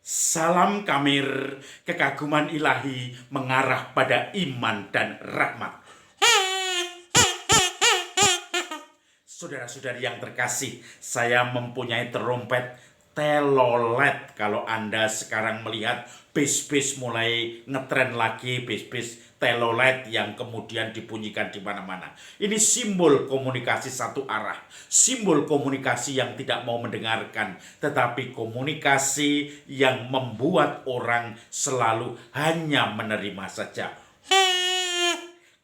Salam Kamir, kekaguman ilahi mengarah pada iman dan rahmat. Saudara-saudari yang terkasih, saya mempunyai terompet telolet. Kalau Anda sekarang melihat bis-bis mulai ngetren lagi, bis-bis telolet yang kemudian dibunyikan di mana-mana. Ini simbol komunikasi satu arah, simbol komunikasi yang tidak mau mendengarkan, tetapi komunikasi yang membuat orang selalu hanya menerima saja.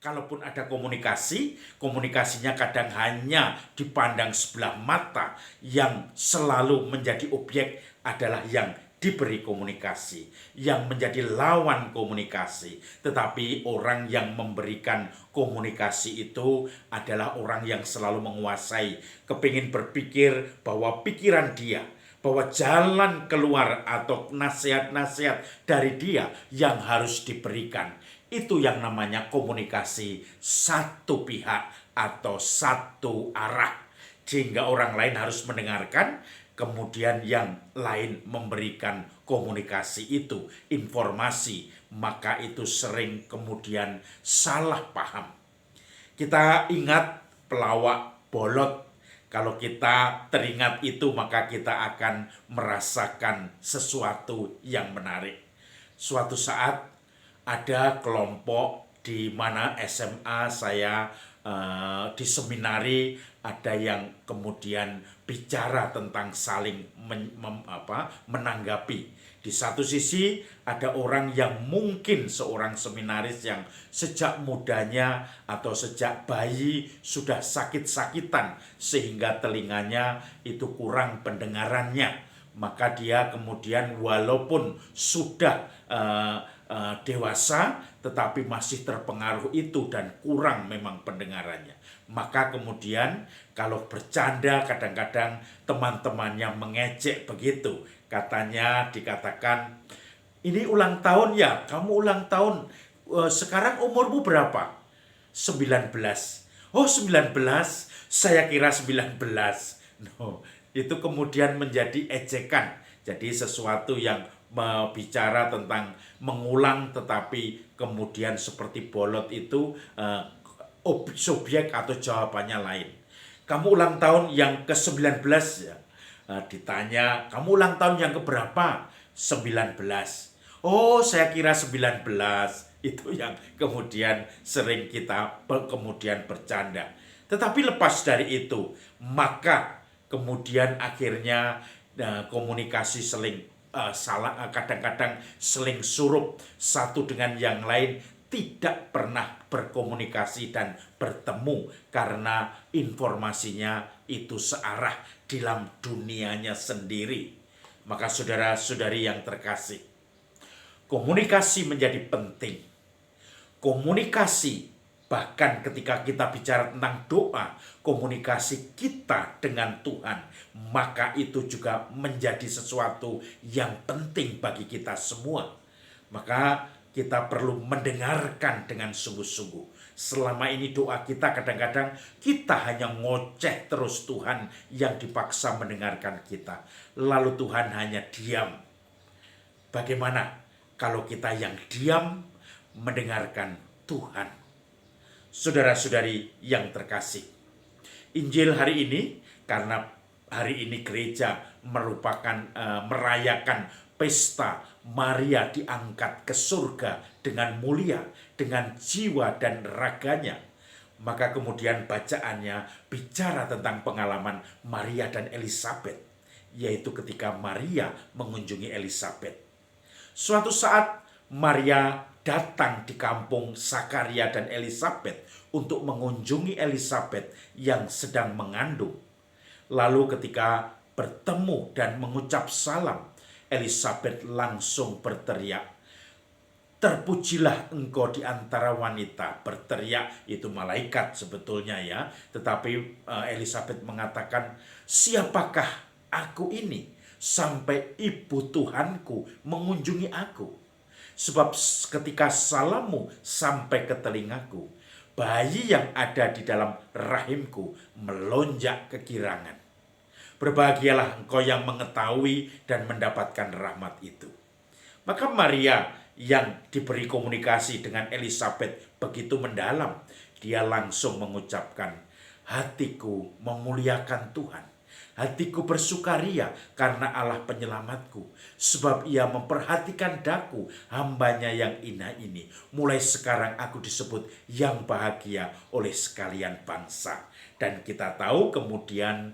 Kalaupun ada komunikasi, komunikasinya kadang hanya dipandang sebelah mata. Yang selalu menjadi objek adalah yang diberi komunikasi, yang menjadi lawan komunikasi. Tetapi orang yang memberikan komunikasi itu adalah orang yang selalu menguasai, kepingin berpikir bahwa pikiran dia, bahwa jalan keluar atau nasihat-nasihat dari dia yang harus diberikan. Itu yang namanya komunikasi satu pihak atau satu arah. Sehingga orang lain harus mendengarkan, kemudian yang lain memberikan komunikasi itu, informasi, maka itu sering kemudian salah paham. Kita ingat pelawak bolot. Kalau kita teringat itu, maka kita akan merasakan sesuatu yang menarik. Suatu saat ada kelompok di mana SMA saya di seminari, ada yang kemudian bicara tentang saling menanggapi. Di satu sisi ada orang yang mungkin seorang seminaris yang sejak mudanya atau sejak bayi sudah sakit-sakitan sehingga telinganya itu kurang pendengarannya. Maka dia kemudian walaupun sudah dewasa tetapi masih terpengaruh itu dan kurang memang pendengarannya. Maka kemudian kalau bercanda kadang-kadang teman-temannya mengejek begitu. Katanya dikatakan, ini ulang tahun ya, kamu ulang tahun, sekarang umurmu berapa? 19. Oh 19, saya kira 19. No, itu kemudian menjadi ejekan. Jadi sesuatu yang bicara tentang mengulang tetapi kemudian seperti bolot itu subjek atau jawabannya lain. Kamu ulang tahun yang ke-19 ya. Ditanya, kamu ulang tahun yang keberapa? 19. Oh, saya kira 19. Itu yang kemudian sering kita kemudian bercanda. Tetapi lepas dari itu, maka kemudian akhirnya komunikasi seling salah, kadang-kadang seling surup satu dengan yang lain, tidak pernah berkomunikasi dan bertemu karena informasinya itu searah dalam dunianya sendiri. Maka saudara-saudari yang terkasih, komunikasi menjadi penting. Komunikasi, bahkan ketika kita bicara tentang doa, komunikasi kita dengan Tuhan, maka itu juga menjadi sesuatu yang penting bagi kita semua. Maka kita perlu mendengarkan dengan sungguh-sungguh. Selama ini doa kita kadang-kadang kita hanya ngoceh terus Tuhan yang dipaksa mendengarkan kita. Lalu Tuhan hanya diam. Bagaimana kalau kita yang diam mendengarkan Tuhan? Saudara-saudari yang terkasih, Injil hari ini, karena hari ini gereja merupakan merayakan pesta Maria diangkat ke surga dengan mulia, dengan jiwa dan raganya. Maka kemudian bacaannya bicara tentang pengalaman Maria dan Elizabeth, yaitu ketika Maria mengunjungi Elizabeth. Suatu saat Maria datang di kampung Zakaria dan Elizabeth untuk mengunjungi Elizabeth yang sedang mengandung. Lalu ketika bertemu dan mengucap salam, Elizabeth langsung berteriak, "Terpujilah engkau di antara wanita." Berteriak itu malaikat sebetulnya ya. Tetapi Elizabeth mengatakan, "Siapakah aku ini sampai ibu Tuhanku mengunjungi aku? Sebab ketika salammu sampai ke telingaku, bayi yang ada di dalam rahimku melonjak kegirangan." Berbahagialah engkau yang mengetahui dan mendapatkan rahmat itu. Maka Maria yang diberi komunikasi dengan Elisabet begitu mendalam. Dia langsung mengucapkan, hatiku memuliakan Tuhan. Hatiku bersukaria karena Allah penyelamatku. Sebab ia memperhatikan daku, hambanya yang inah ini. Mulai sekarang aku disebut yang bahagia oleh sekalian bangsa. Dan kita tahu kemudian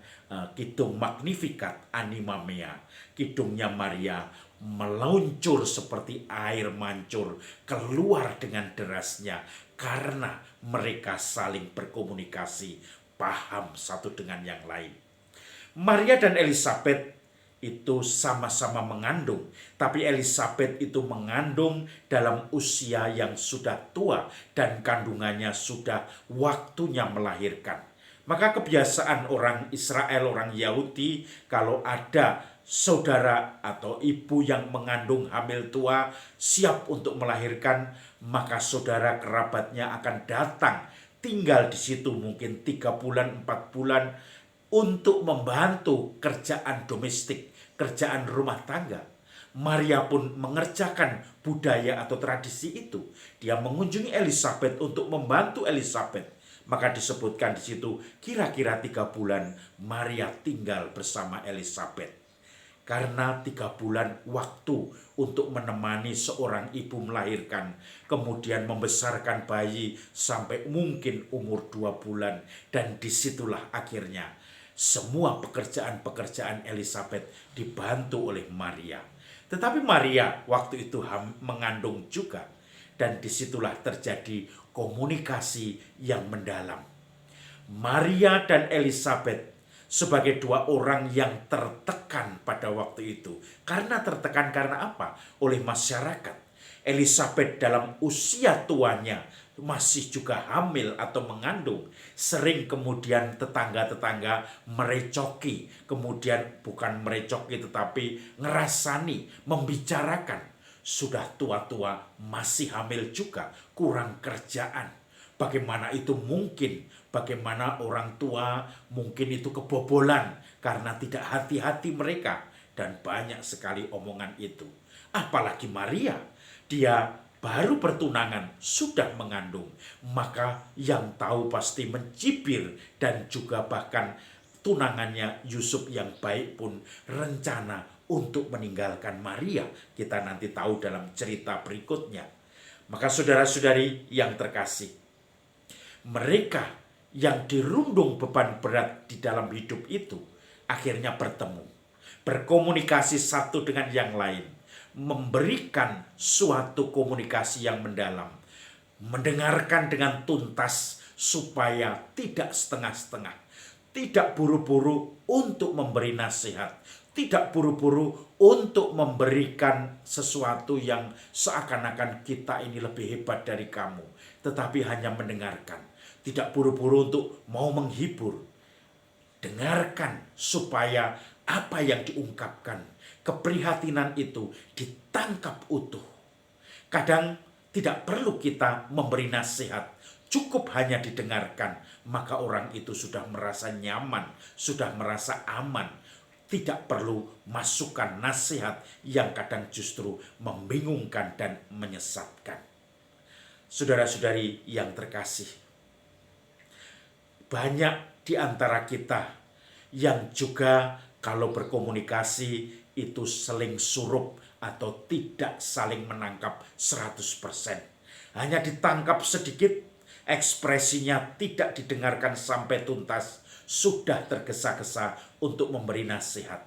kidung Magnificat Anima Mea. Kidungnya Maria meluncur seperti air mancur keluar dengan derasnya. Karena mereka saling berkomunikasi, paham satu dengan yang lain. Maria dan Elisabet itu sama-sama mengandung, tapi Elisabet itu mengandung dalam usia yang sudah tua dan kandungannya sudah waktunya melahirkan. Maka kebiasaan orang Israel, orang Yahudi, kalau ada saudara atau ibu yang mengandung hamil tua siap untuk melahirkan, maka saudara kerabatnya akan datang tinggal di situ mungkin 3 bulan, 4 bulan, untuk membantu kerjaan domestik, kerjaan rumah tangga. Maria pun mengerjakan budaya atau tradisi itu. Dia mengunjungi Elisabet untuk membantu Elisabet. Maka disebutkan di situ kira-kira 3 bulan Maria tinggal bersama Elisabet. Karena 3 bulan waktu untuk menemani seorang ibu melahirkan, kemudian membesarkan bayi sampai mungkin umur 2 bulan. Dan disitulah akhirnya semua pekerjaan-pekerjaan Elisabet dibantu oleh Maria. Tetapi Maria waktu itu mengandung juga. Dan disitulah terjadi komunikasi yang mendalam. Maria dan Elisabet sebagai 2 orang yang tertekan pada waktu itu. Karena tertekan karena apa? Oleh masyarakat. Elisabet dalam usia tuanya masih juga hamil atau mengandung. Sering kemudian tetangga-tetangga merecoki. Kemudian bukan merecoki tetapi ngerasani, membicarakan. Sudah tua-tua masih hamil juga, kurang kerjaan. Bagaimana itu mungkin? Bagaimana orang tua mungkin itu kebobolan karena tidak hati-hati mereka. Dan banyak sekali omongan itu. Apalagi Maria, dia baru bertunangan, sudah mengandung. Maka yang tahu pasti mencibir dan juga bahkan tunangannya Yusuf yang baik pun rencana untuk meninggalkan Maria. Kita nanti tahu dalam cerita berikutnya. Maka saudara-saudari yang terkasih, mereka yang dirundung beban berat di dalam hidup itu akhirnya bertemu, berkomunikasi satu dengan yang lain, memberikan suatu komunikasi yang mendalam, mendengarkan dengan tuntas supaya tidak setengah-setengah, tidak buru-buru untuk memberi nasihat, tidak buru-buru untuk memberikan sesuatu yang seakan-akan kita ini lebih hebat dari kamu, tetapi hanya mendengarkan. Tidak buru-buru untuk mau menghibur. Dengarkan supaya apa yang diungkapkan, keprihatinan itu ditangkap utuh. Kadang tidak perlu kita memberi nasihat, cukup hanya didengarkan, maka orang itu sudah merasa nyaman, sudah merasa aman. Tidak perlu masukan nasihat yang kadang justru membingungkan dan menyesatkan. Saudara-saudari yang terkasih, banyak di antara kita yang juga kalau berkomunikasi itu saling surup atau tidak saling menangkap 100%. Hanya ditangkap sedikit, ekspresinya tidak didengarkan sampai tuntas, sudah tergesa-gesa untuk memberi nasihat.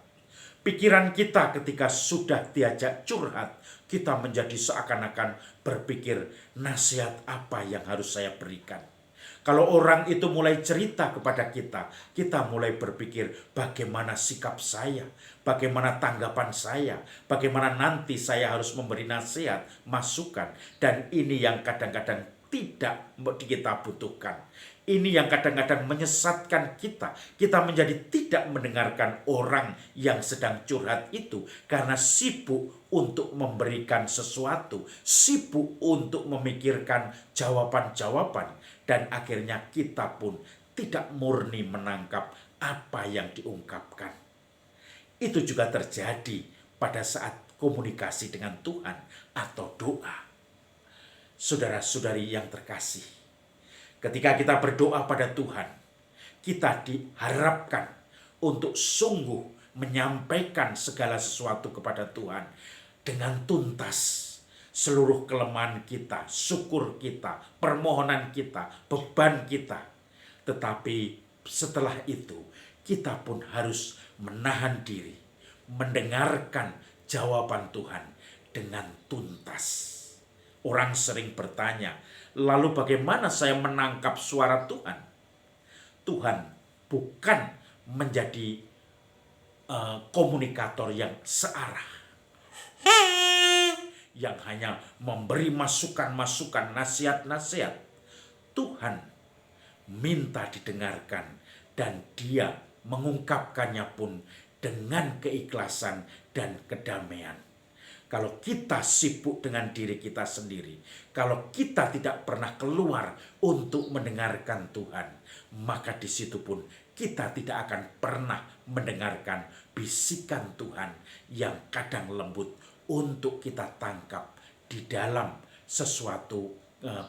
Pikiran kita ketika sudah diajak curhat, kita menjadi seakan-akan berpikir nasihat apa yang harus saya berikan. Kalau orang itu mulai cerita kepada kita, kita mulai berpikir bagaimana sikap saya, bagaimana tanggapan saya, bagaimana nanti saya harus memberi nasihat, masukan. Dan ini yang kadang-kadang tidak kita butuhkan. Ini yang kadang-kadang menyesatkan kita. Kita menjadi tidak mendengarkan orang yang sedang curhat itu karena sibuk untuk memberikan sesuatu, sibuk untuk memikirkan jawaban-jawaban. Dan akhirnya kita pun tidak murni menangkap apa yang diungkapkan. Itu juga terjadi pada saat komunikasi dengan Tuhan atau doa. Saudara-saudari yang terkasih, ketika kita berdoa pada Tuhan, kita diharapkan untuk sungguh menyampaikan segala sesuatu kepada Tuhan dengan tuntas. Seluruh kelemahan kita, syukur kita, permohonan kita, beban kita. Tetapi setelah itu, kita pun harus menahan diri, mendengarkan jawaban Tuhan dengan tuntas. Orang sering bertanya, lalu bagaimana saya menangkap suara Tuhan? Tuhan bukan menjadi komunikator yang searah, yang hanya memberi masukan-masukan, nasihat-nasihat. Tuhan minta didengarkan dan Dia mengungkapkannya pun dengan keikhlasan dan kedamaian. Kalau kita sibuk dengan diri kita sendiri, kalau kita tidak pernah keluar untuk mendengarkan Tuhan, maka di situ pun kita tidak akan pernah mendengarkan bisikan Tuhan yang kadang lembut untuk kita tangkap di dalam sesuatu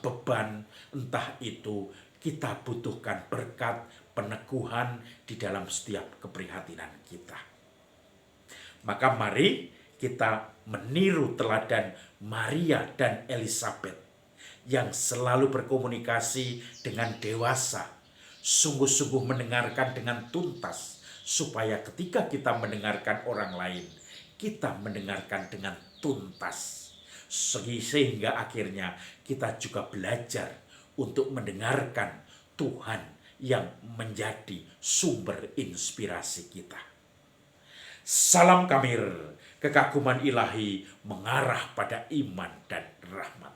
beban, entah itu kita butuhkan berkat, peneguhan di dalam setiap keprihatinan kita. Maka mari kita meniru teladan Maria dan Elizabeth yang selalu berkomunikasi dengan dewasa, sungguh-sungguh mendengarkan dengan tuntas, supaya ketika kita mendengarkan orang lain, kita mendengarkan dengan tuntas. Sehingga akhirnya kita juga belajar untuk mendengarkan Tuhan yang menjadi sumber inspirasi kita. Salam Kamir, kekaguman ilahi mengarah pada iman dan rahmat.